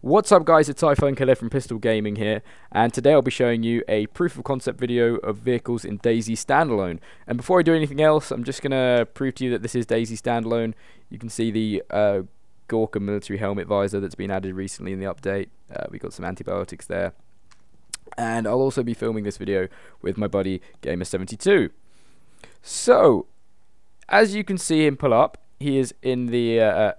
What's up guys, it's iPhone Killer from Pistol Gaming here, and today I'll be showing you a proof of concept video of vehicles in DayZ Standalone. And before I do anything else, I'm just going to prove to you that this is DayZ Standalone. You can see the Gorka military helmet visor that's been added recently in the update. We got some antibiotics there. And I'll also be filming this video with my buddy Gamer72. So, as you can see him pull up, he is in the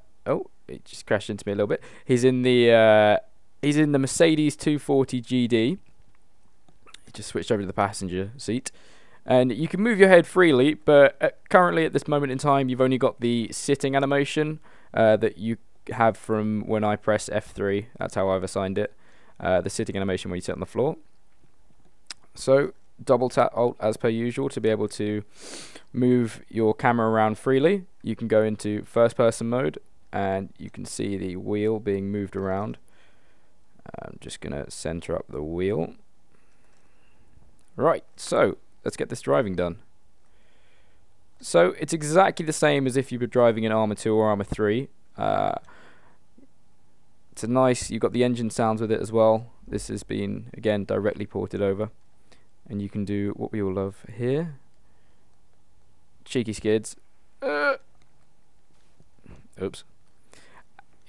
it just crashed into me a little bit. He's in the Mercedes 240 GD. He just switched over to the passenger seat, and you can move your head freely. But currently, at this moment in time, you've only got the sitting animation that you have from when I press F3. That's how I've assigned it. The sitting animation when you sit on the floor. So double tap Alt as per usual to be able to move your camera around freely. You can go into first person mode, and you can see the wheel being moved around. I'm just going to center up the wheel. Right, so let's get this driving done. So it's exactly the same as if you were driving in Arma 2 or Arma 3. It's a nice, you've got the engine sounds with it as well. This has been, again, directly ported over. And you can do what we all love here. Cheeky skids. Oops.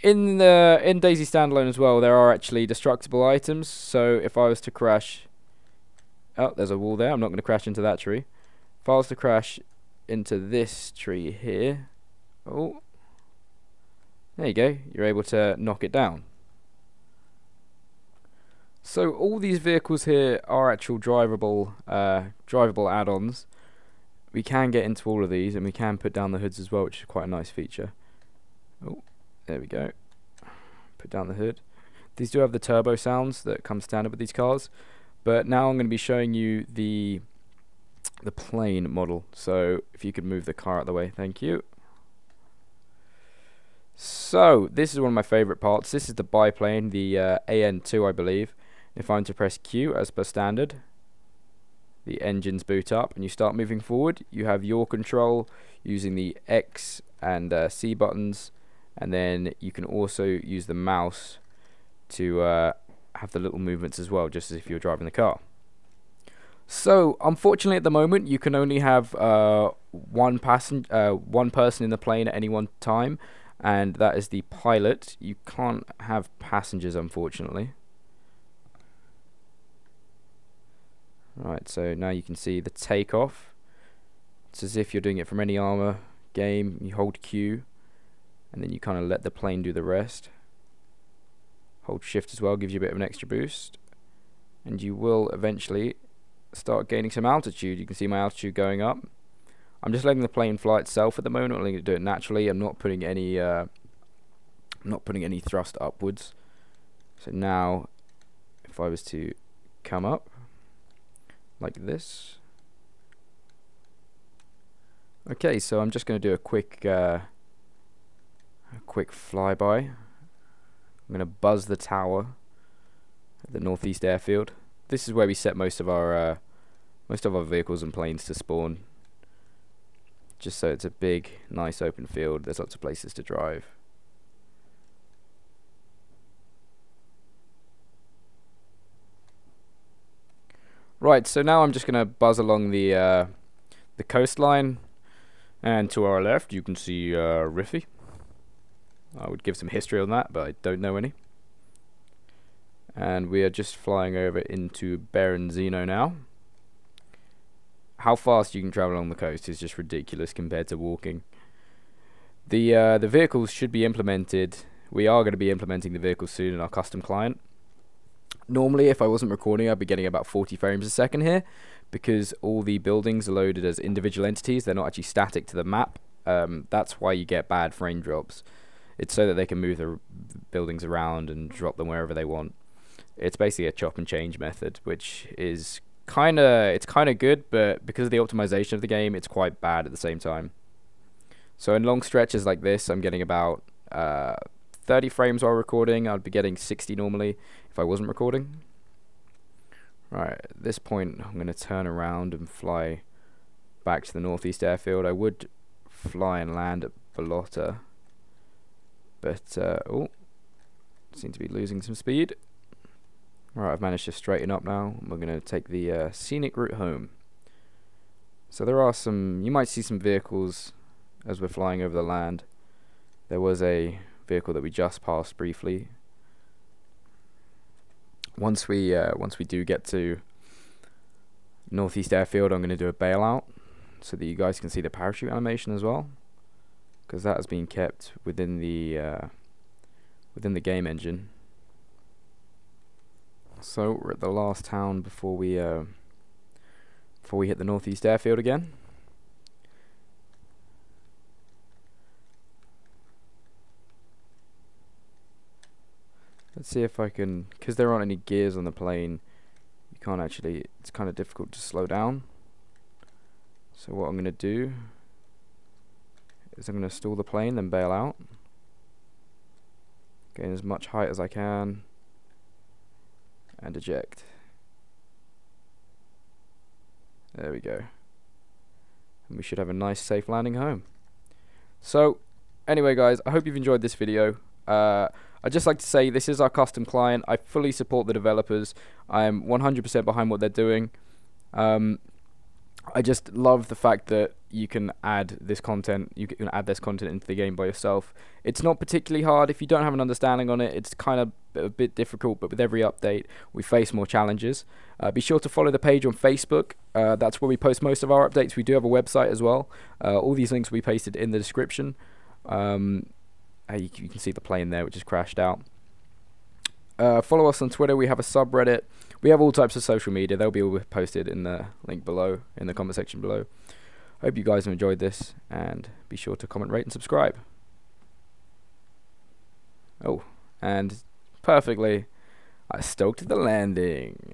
In DayZ Standalone as well, there are actually destructible items. So if I was to crash, oh, there's a wall there. I'm not going to crash into that tree. If I was to crash into this tree here, oh, there you go. You're able to knock it down. So all these vehicles here are actual drivable add-ons. We can get into all of these, and we can put down the hoods as well, which is quite a nice feature. Oh, there we go. Put down the hood. These do have the turbo sounds that come standard with these cars, but now I'm going to be showing you the plane model. So if you could move the car out of the way, thank you. So this is one of my favorite parts. This is the biplane, the AN2 I believe. If I'm to press Q as per standard, the engines boot up and you start moving forward. You have your control using the X and C buttons, and then you can also use the mouse to have the little movements as well, just as if you're driving the car. So unfortunately at the moment you can only have one person in the plane at any one time, and that is the pilot. You can't have passengers, unfortunately. Right, so now you can see the takeoff. It's as if you're doing it from any Arma game. You hold Q, and then you kind of let the plane do the rest. Hold shift as well, gives you a bit of an extra boost, and you will eventually start gaining some altitude. You can see my altitude going up. I'm just letting the plane fly itself at the moment. I'm going to do it naturally. I'm not putting any thrust upwards. So now if I was to come up like this. Okay, so I'm just going to do a quick flyby. I'm going to buzz the tower at the northeast airfield. This is where we set most of our vehicles and planes to spawn, just so it's a big, nice open field. There's lots of places to drive. Right, so now I'm just going to buzz along the coastline, and to our left you can see Riffy. I would give some history on that, but I don't know any. And we are just flying over into Berenzino now. How fast you can travel along the coast is just ridiculous compared to walking. The vehicles should be implemented. We are going to be implementing the vehicles soon in our custom client. Normally, if I wasn't recording, I'd be getting about 40 frames a second here, because all the buildings are loaded as individual entities. They're not actually static to the map. That's why you get bad frame drops. It's so that they can move the buildings around and drop them wherever they want. It's basically a chop and change method, which is kind of good, but because of the optimization of the game, it's quite bad at the same time. So in long stretches like this, I'm getting about 30 frames while recording. I'd be getting 60 normally if I wasn't recording. Right, at this point I'm going to turn around and fly back to the northeast airfield. I would fly and land at Vallota, but oh, Seem to be losing some speed. Right, I've managed to straighten up now. We're going to take the scenic route home. So there are some, you might see some vehicles as we're flying over the land. There was a vehicle that we just passed briefly. Once we do get to Northeast Airfield, I'm going to do a bailout so that you guys can see the parachute animation as well, because that has been kept within the game engine. So we're at the last town before we hit the Northeast Airfield again. Let's see if I can, because there aren't any gears on the plane, you can't actually, it's kind of difficult to slow down. So what I'm going to do is I'm going to stall the plane, then bail out. Gain as much height as I can, and eject. There we go. And we should have a nice safe landing home. So anyway guys, I hope you've enjoyed this video. I'd just like to say this is our custom client. I fully support the developers. I am 100% behind what they're doing. I just love the fact that you can add this content. You can add this content into the game by yourself. It's not particularly hard if you don't have an understanding on it. It's kind of a bit difficult, but with every update, we face more challenges. Be sure to follow the page on Facebook. That's where we post most of our updates. We do have a website as well. All these links will be pasted in the description. You can see the plane there, which has crashed out. Follow us on Twitter. We have a subreddit. We have all types of social media. They'll be all posted in the link below, in the comment section below. Hope you guys have enjoyed this, and be sure to comment, rate, and subscribe. Oh, and perfectly, I stoked the landing.